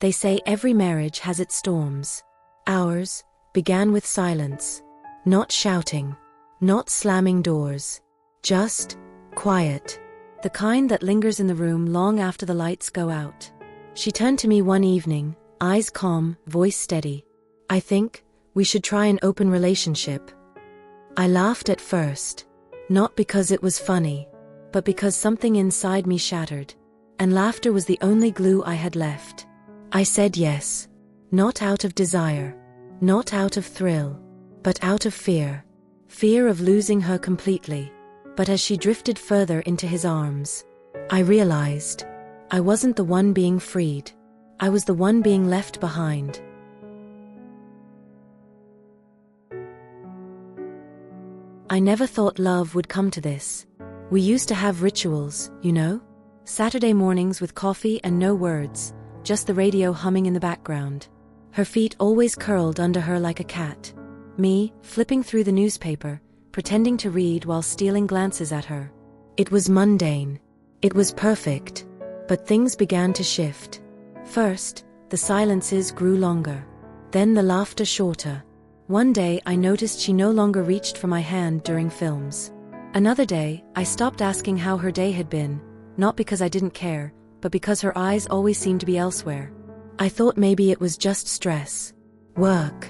They say every marriage has its storms. Ours began with silence. Not shouting. Not slamming doors. Just quiet. The kind that lingers in the room long after the lights go out. She turned to me one evening, eyes calm, voice steady. "I think we should try an open relationship." I laughed at first. Not because it was funny, but because something inside me shattered. And laughter was the only glue I had left. I said yes. Not out of desire. Not out of thrill. But out of fear. Fear of losing her completely. But as she drifted further into his arms, I realized I wasn't the one being freed. I was the one being left behind. I never thought love would come to this. We used to have rituals, you know? Saturday mornings with coffee and no words, just the radio humming in the background. Her feet always curled under her like a cat. Me, flipping through the newspaper, pretending to read while stealing glances at her. It was mundane. It was perfect. But things began to shift. First, the silences grew longer. Then the laughter shorter. One day I noticed she no longer reached for my hand during films. Another day, I stopped asking how her day had been, not because I didn't care, but because her eyes always seemed to be elsewhere. I thought maybe it was just stress. Work.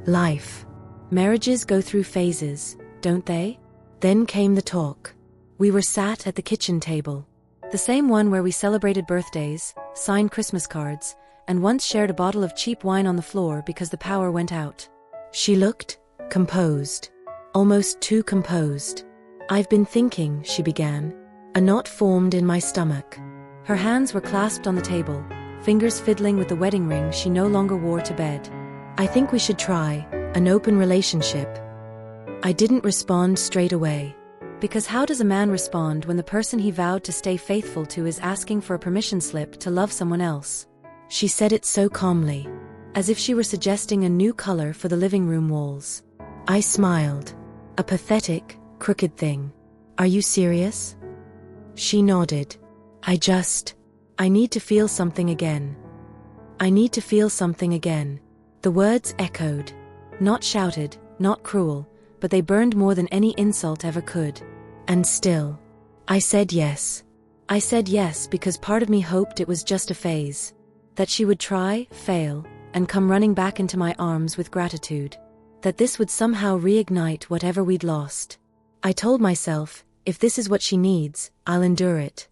Life. Marriages go through phases, don't they? Then came the talk. We were sat at the kitchen table. The same one where we celebrated birthdays, signed Christmas cards, and once shared a bottle of cheap wine on the floor because the power went out. She looked composed. Almost too composed. "I've been thinking," she began. A knot formed in my stomach. Her hands were clasped on the table, fingers fiddling with the wedding ring she no longer wore to bed. "I think we should try an open relationship." I didn't respond straight away. Because how does a man respond when the person he vowed to stay faithful to is asking for a permission slip to love someone else? She said it so calmly, as if she were suggesting a new color for the living room walls. I smiled. A pathetic, crooked thing. "Are you serious?" She nodded. I need to feel something again. I need to feel something again." The words echoed. Not shouted, not cruel, but they burned more than any insult ever could. And still, I said yes. I said yes because part of me hoped it was just a phase. That she would try, fail, and come running back into my arms with gratitude. That this would somehow reignite whatever we'd lost. I told myself, if this is what she needs, I'll endure it.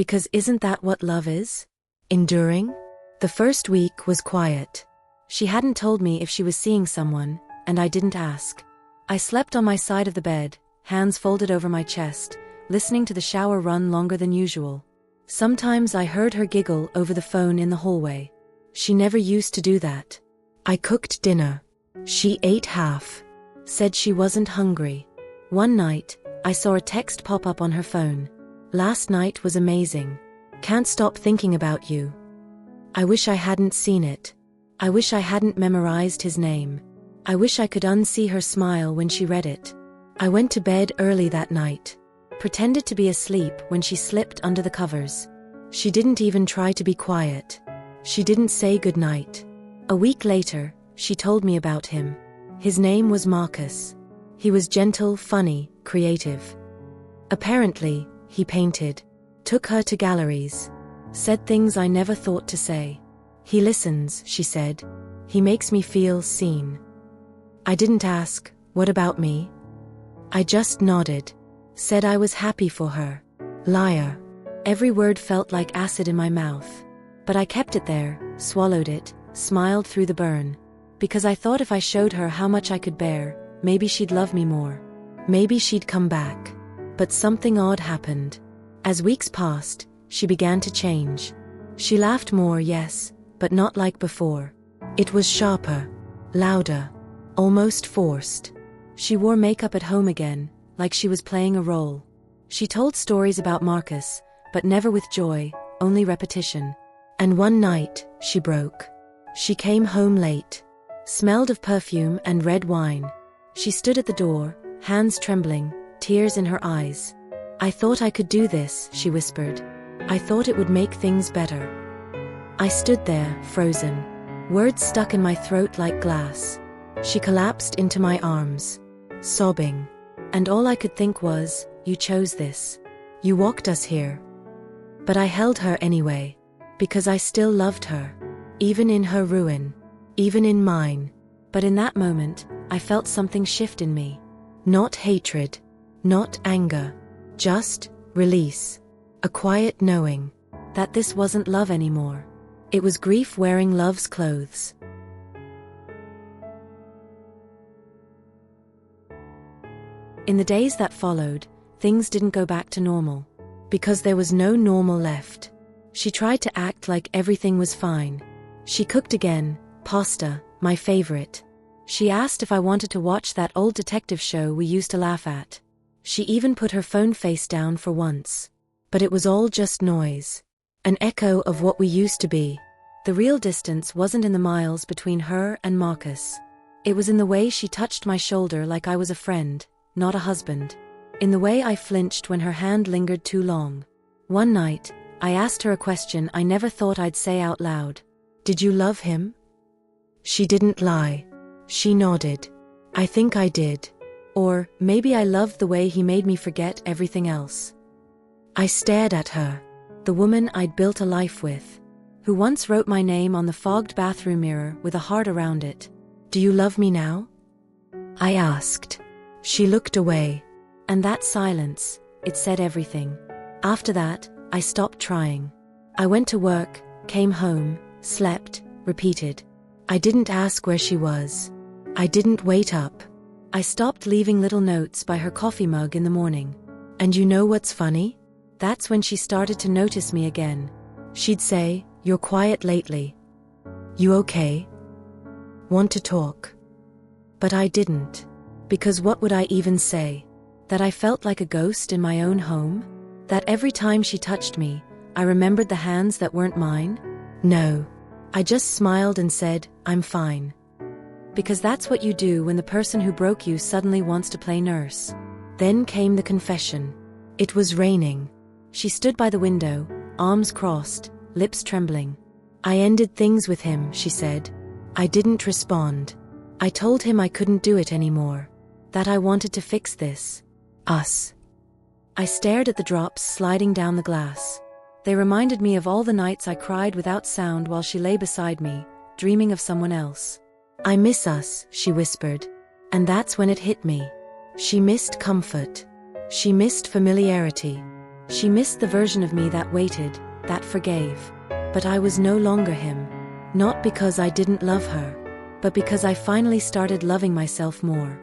Because isn't that what love is? Enduring? The first week was quiet. She hadn't told me if she was seeing someone, and I didn't ask. I slept on my side of the bed, hands folded over my chest, listening to the shower run longer than usual. Sometimes I heard her giggle over the phone in the hallway. She never used to do that. I cooked dinner. She ate half. Said she wasn't hungry. One night, I saw a text pop up on her phone. "Last night was amazing. Can't stop thinking about you." I wish I hadn't seen it. I wish I hadn't memorized his name. I wish I could unsee her smile when she read it. I went to bed early that night. Pretended to be asleep when she slipped under the covers. She didn't even try to be quiet. She didn't say goodnight. A week later, she told me about him. His name was Marcus. He was gentle, funny, creative. Apparently, he painted. Took her to galleries. Said things I never thought to say. "He listens," she said. "He makes me feel seen." I didn't ask, "What about me?" I just nodded. Said I was happy for her. Liar. Every word felt like acid in my mouth. But I kept it there, swallowed it, smiled through the burn. Because I thought if I showed her how much I could bear, maybe she'd love me more. Maybe she'd come back. But something odd happened. As weeks passed, she began to change. She laughed more, yes, but not like before. It was sharper, louder, almost forced. She wore makeup at home again, like she was playing a role. She told stories about Marcus, but never with joy, only repetition. And one night, she broke. She came home late. Smelled of perfume and red wine. She stood at the door, hands trembling, tears in her eyes. "I thought I could do this," she whispered. "I thought it would make things better." I stood there, frozen. Words stuck in my throat like glass. She collapsed into my arms, sobbing. And all I could think was, you chose this. You walked us here. But I held her anyway. Because I still loved her. Even in her ruin. Even in mine. But in that moment, I felt something shift in me. Not hatred. Not anger. Just release. A quiet knowing that this wasn't love anymore. It was grief wearing love's clothes. In the days that followed, things didn't go back to normal. Because there was no normal left. She tried to act like everything was fine. She cooked again, pasta, my favorite. She asked if I wanted to watch that old detective show we used to laugh at. She even put her phone face down for once. But it was all just noise. An echo of what we used to be. The real distance wasn't in the miles between her and Marcus. It was in the way she touched my shoulder like I was a friend, not a husband. In the way I flinched when her hand lingered too long. One night, I asked her a question I never thought I'd say out loud. Did you love him? She didn't lie. She nodded. I think I did. Or, maybe I loved the way he made me forget everything else. I stared at her. The woman I'd built a life with. Who once wrote my name on the fogged bathroom mirror with a heart around it. Do you love me now? I asked. She looked away. And that silence, it said everything. After that, I stopped trying. I went to work, came home, slept, repeated. I didn't ask where she was. I didn't wait up. I stopped leaving little notes by her coffee mug in the morning. And you know what's funny? That's when she started to notice me again. She'd say, "You're quiet lately. You okay? Want to talk?" But I didn't. Because what would I even say? That I felt like a ghost in my own home? That every time she touched me, I remembered the hands that weren't mine? No. I just smiled and said, "I'm fine." Because that's what you do when the person who broke you suddenly wants to play nurse. Then came the confession. It was raining. She stood by the window, arms crossed, lips trembling. "I ended things with him," she said. I didn't respond. I told him I couldn't do it anymore. That I wanted to fix this. Us. I stared at the drops sliding down the glass. They reminded me of all the nights I cried without sound while she lay beside me, dreaming of someone else. "I miss us," she whispered. And that's when it hit me. She missed comfort. She missed familiarity. She missed the version of me that waited, that forgave. But I was no longer him. Not because I didn't love her, but because I finally started loving myself more.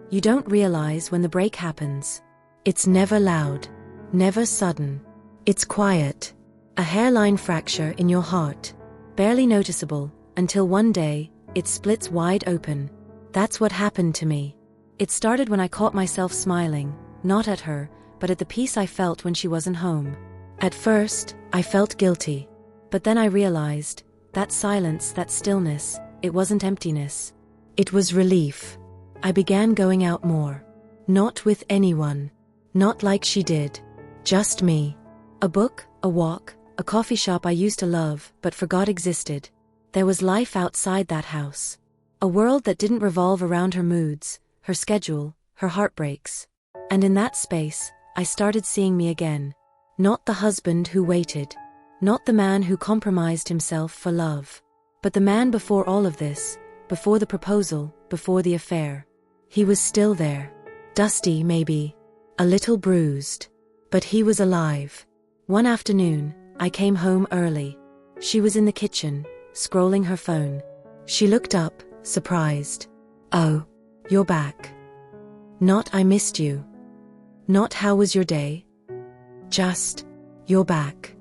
You don't realize when the break happens. It's never loud, never sudden. It's quiet. A hairline fracture in your heart. Barely noticeable, until one day, it splits wide open. That's what happened to me. It started when I caught myself smiling, not at her, but at the peace I felt when she wasn't home. At first, I felt guilty. But then I realized, that silence, that stillness, it wasn't emptiness. It was relief. I began going out more. Not with anyone. Not like she did. Just me. A book, a walk, a coffee shop I used to love, but forgot existed. There was life outside that house. A world that didn't revolve around her moods, her schedule, her heartbreaks. And in that space, I started seeing me again. Not the husband who waited. Not the man who compromised himself for love. But the man before all of this, before the proposal, before the affair. He was still there. Dusty, maybe. A little bruised. But he was alive. One afternoon, I came home early. She was in the kitchen, scrolling her phone. She looked up, surprised. "Oh, you're back." Not "I missed you." Not "How was your day?" Just, "You're back."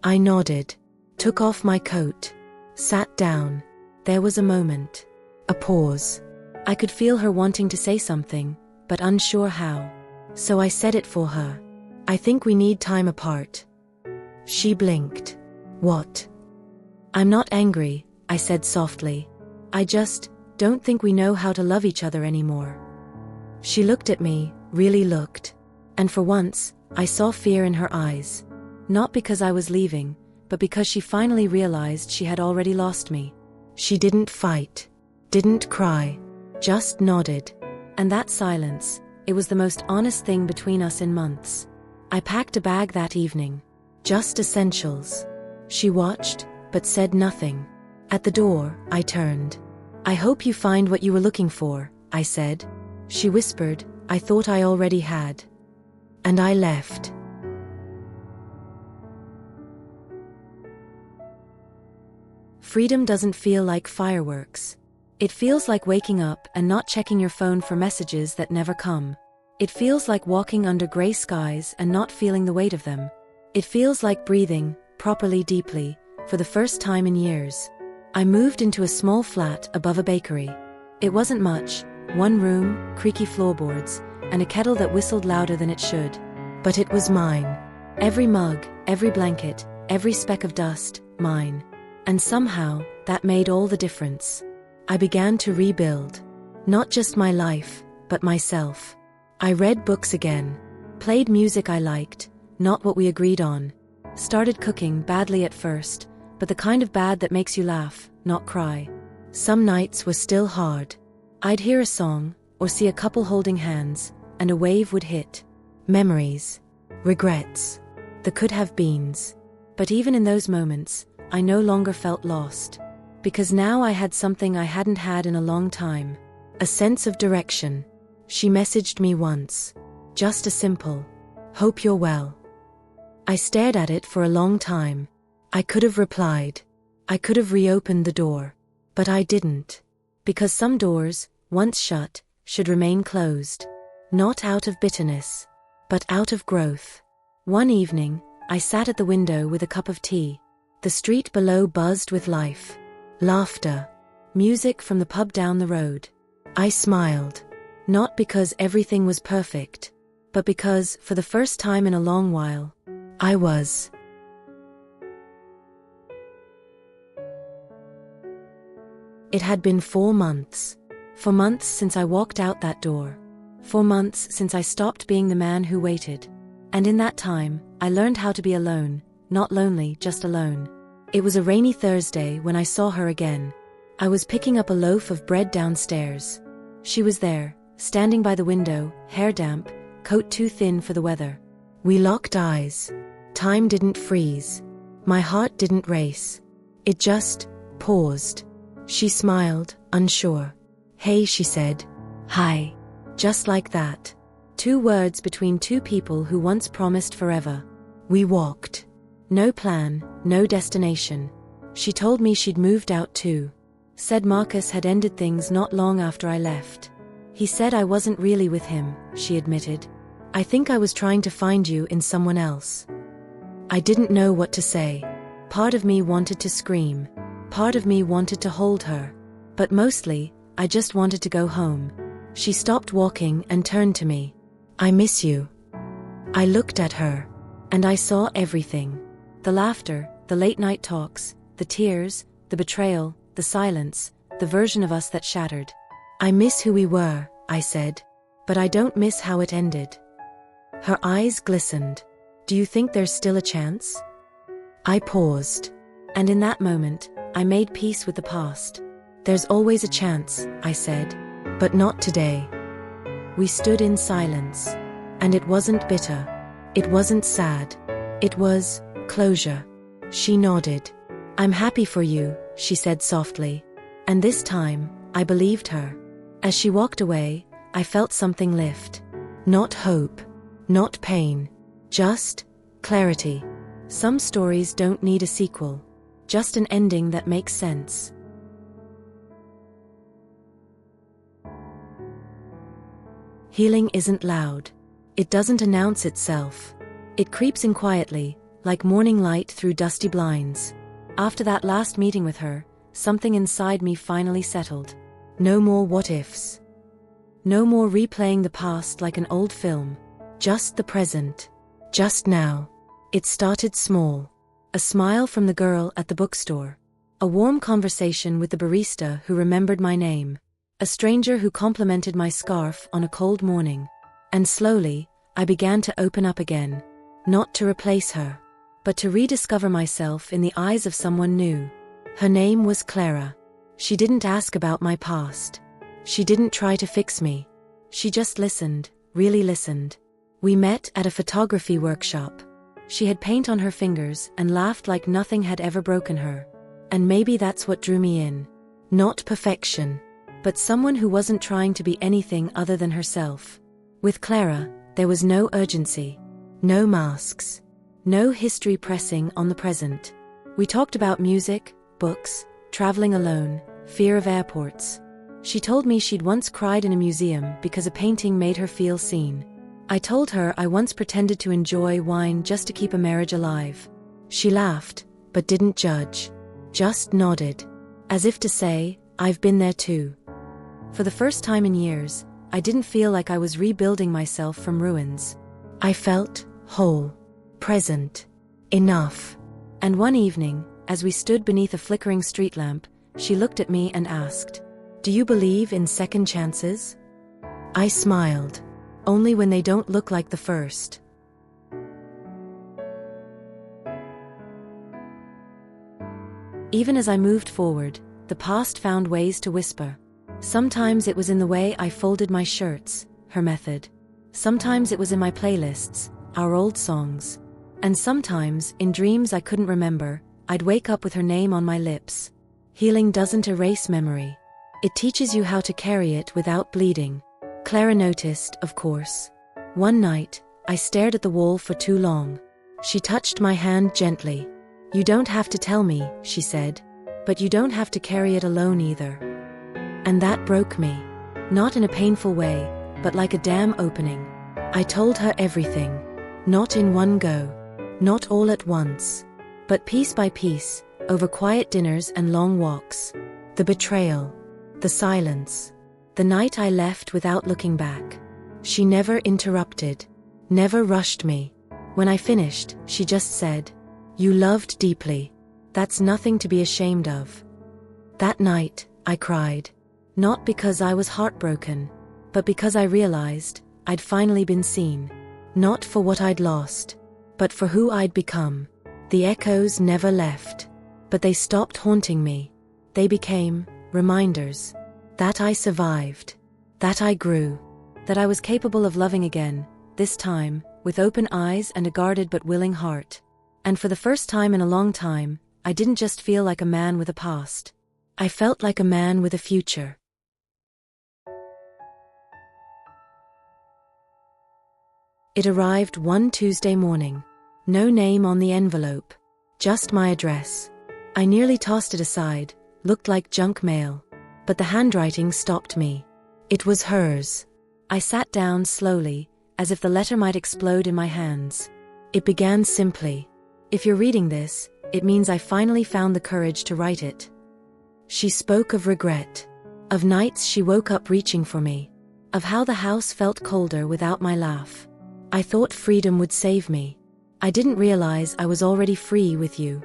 I nodded, took off my coat, sat down. There was a moment. A pause. I could feel her wanting to say something, but unsure how. So I said it for her. "I think we need time apart." She blinked. "What?" "I'm not angry," I said softly. "I just don't think we know how to love each other anymore." She looked at me, really looked. And for once, I saw fear in her eyes. Not because I was leaving, but because she finally realized she had already lost me. She didn't fight, didn't cry, just nodded. And that silence, it was the most honest thing between us in months. I packed a bag that evening. Just essentials. She watched, but said nothing. At the door, I turned. "I hope you find what you were looking for," I said. She whispered, "I thought I already had." And I left. Freedom doesn't feel like fireworks. It feels like waking up and not checking your phone for messages that never come. It feels like walking under gray skies and not feeling the weight of them. It feels like breathing, properly deeply, for the first time in years. I moved into a small flat above a bakery. It wasn't much, one room, creaky floorboards, and a kettle that whistled louder than it should. But it was mine. Every mug, every blanket, every speck of dust, mine. And somehow, that made all the difference. I began to rebuild. Not just my life, but myself. I read books again. Played music I liked, not what we agreed on. Started cooking badly at first, but the kind of bad that makes you laugh, not cry. Some nights were still hard. I'd hear a song, or see a couple holding hands, and a wave would hit. Memories. Regrets. The could-have-beens. But even in those moments, I no longer felt lost. Because now I had something I hadn't had in a long time. A sense of direction. She messaged me once. Just a simple, "Hope you're well." I stared at it for a long time. I could have replied. I could have reopened the door. But I didn't. Because some doors, once shut, should remain closed. Not out of bitterness, but out of growth. One evening, I sat at the window with a cup of tea. The street below buzzed with life. Laughter. Music from the pub down the road. I smiled. Not because everything was perfect, but because, for the first time in a long while, I was. It had been 4 months. 4 months since I walked out that door. 4 months since I stopped being the man who waited. And in that time, I learned how to be alone, not lonely, just alone. It was a rainy Thursday when I saw her again. I was picking up a loaf of bread downstairs. She was there, standing by the window, hair damp, coat too thin for the weather. We locked eyes. Time didn't freeze. My heart didn't race. It just paused. She smiled, unsure. "Hey," she said. "Hi." Just like that. 2 words between 2 people who once promised forever. We walked. No plan, no destination. She told me she'd moved out too. Said Marcus had ended things not long after I left. He said I wasn't really with him, she admitted. "I think I was trying to find you in someone else." I didn't know what to say. Part of me wanted to scream. Part of me wanted to hold her. But mostly, I just wanted to go home. She stopped walking and turned to me. "I miss you." I looked at her. And I saw everything. The laughter, the late-night talks, the tears, the betrayal, the silence, the version of us that shattered. "I miss who we were," I said. "But I don't miss how it ended." Her eyes glistened. "Do you think there's still a chance?" I paused. And in that moment, I made peace with the past. "There's always a chance," I said. "But not today." We stood in silence. And it wasn't bitter. It wasn't sad. It was closure. She nodded. "I'm happy for you," she said softly. And this time, I believed her. As she walked away, I felt something lift. Not hope. Not pain. Just clarity. Some stories don't need a sequel. Just an ending that makes sense. Healing isn't loud. It doesn't announce itself. It creeps in quietly, like morning light through dusty blinds. After that last meeting with her, something inside me finally settled. No more what-ifs. No more replaying the past like an old film. Just the present. Just now. It started small. A smile from the girl at the bookstore. A warm conversation with the barista who remembered my name. A stranger who complimented my scarf on a cold morning. And slowly, I began to open up again. Not to replace her, but to rediscover myself in the eyes of someone new. Her name was Clara. She didn't ask about my past. She didn't try to fix me. She just listened, really listened. We met at a photography workshop. She had paint on her fingers and laughed like nothing had ever broken her. And maybe that's what drew me in. Not perfection, but someone who wasn't trying to be anything other than herself. With Clara, there was no urgency, no masks, no history pressing on the present. We talked about music, books, traveling alone, fear of airports. She told me she'd once cried in a museum because a painting made her feel seen. I told her I once pretended to enjoy wine just to keep a marriage alive. She laughed, but didn't judge. Just nodded, as if to say, I've been there too. For the first time in years, I didn't feel like I was rebuilding myself from ruins. I felt whole, present, enough. And one evening, as we stood beneath a flickering street lamp, she looked at me and asked, "Do you believe in second chances?" I smiled. Only when they don't look like the first. Even as I moved forward, the past found ways to whisper. Sometimes it was in the way I folded my shirts, her method. Sometimes it was in my playlists, our old songs. And sometimes, in dreams I couldn't remember, I'd wake up with her name on my lips. Healing doesn't erase memory. It teaches you how to carry it without bleeding. Clara noticed, of course. One night, I stared at the wall for too long. She touched my hand gently. "You don't have to tell me," she said. "But you don't have to carry it alone either." And that broke me. Not in a painful way, but like a dam opening. I told her everything. Not in one go. Not all at once. But piece by piece, over quiet dinners and long walks. The betrayal. The silence. The night I left without looking back. She never interrupted. Never rushed me. When I finished, she just said, "You loved deeply. That's nothing to be ashamed of." That night, I cried. Not because I was heartbroken, but because I realized I'd finally been seen. Not for what I'd lost, but for who I'd become. The echoes never left, but they stopped haunting me. They became reminders that I survived, that I grew, that I was capable of loving again, this time, with open eyes and a guarded but willing heart. And for the first time in a long time, I didn't just feel like a man with a past. I felt like a man with a future. It arrived one Tuesday morning. No name on the envelope. Just my address. I nearly tossed it aside, looked like junk mail. But the handwriting stopped me. It was hers. I sat down slowly, as if the letter might explode in my hands. It began simply. "If you're reading this, it means I finally found the courage to write it." She spoke of regret. Of nights she woke up reaching for me. Of how the house felt colder without my laugh. I thought freedom would save me. I didn't realize I was already free with you.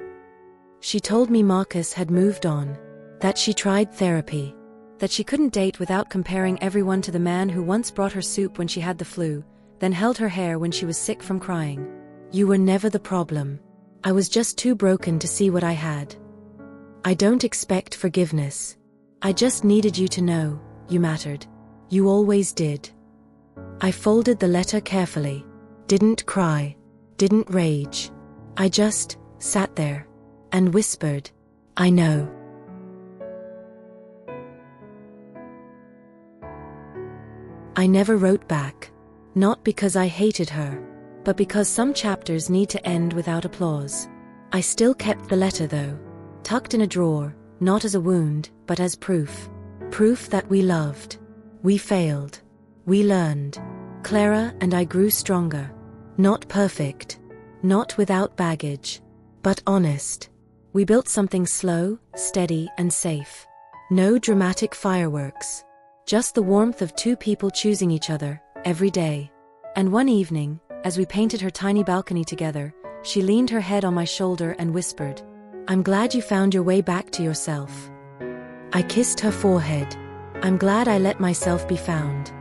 She told me Marcus had moved on. That she tried therapy. That she couldn't date without comparing everyone to the man who once brought her soup when she had the flu, then held her hair when she was sick from crying. You were never the problem. I was just too broken to see what I had. I don't expect forgiveness. I just needed you to know, you mattered. You always did. I folded the letter carefully. Didn't cry. Didn't rage. I just sat there and whispered, "I know." I never wrote back. Not because I hated her, but because some chapters need to end without applause. I still kept the letter though, tucked in a drawer, not as a wound, but as proof. Proof that we loved. We failed. We learned. Clara and I grew stronger. Not perfect. Not without baggage. But honest. We built something slow, steady, and safe. No dramatic fireworks. Just the warmth of two people choosing each other, every day. And one evening, as we painted her tiny balcony together, she leaned her head on my shoulder and whispered, "I'm glad you found your way back to yourself." I kissed her forehead. I'm glad I let myself be found.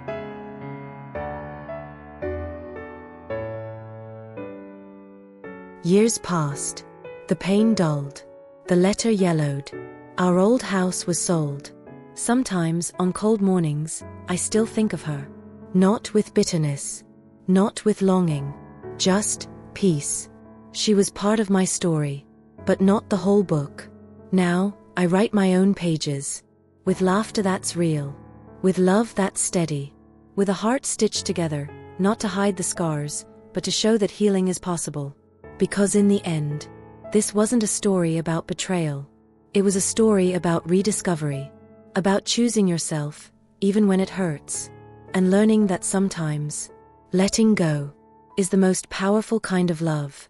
Years passed. The pain dulled. The letter yellowed. Our old house was sold. Sometimes, on cold mornings, I still think of her. Not with bitterness. Not with longing. Just peace. She was part of my story. But not the whole book. Now, I write my own pages. With laughter that's real. With love that's steady. With a heart stitched together, not to hide the scars, but to show that healing is possible. Because in the end, this wasn't a story about betrayal. It was a story about rediscovery. About choosing yourself, even when it hurts. And learning that sometimes, letting go, is the most powerful kind of love.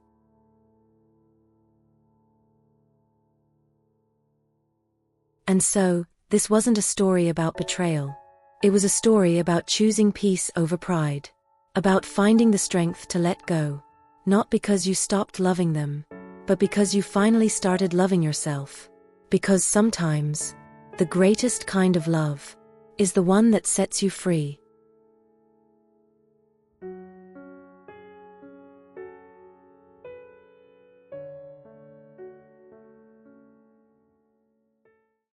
And so, this wasn't a story about betrayal. It was a story about choosing peace over pride. About finding the strength to let go. Not because you stopped loving them, but because you finally started loving yourself. Because sometimes, the greatest kind of love is the one that sets you free.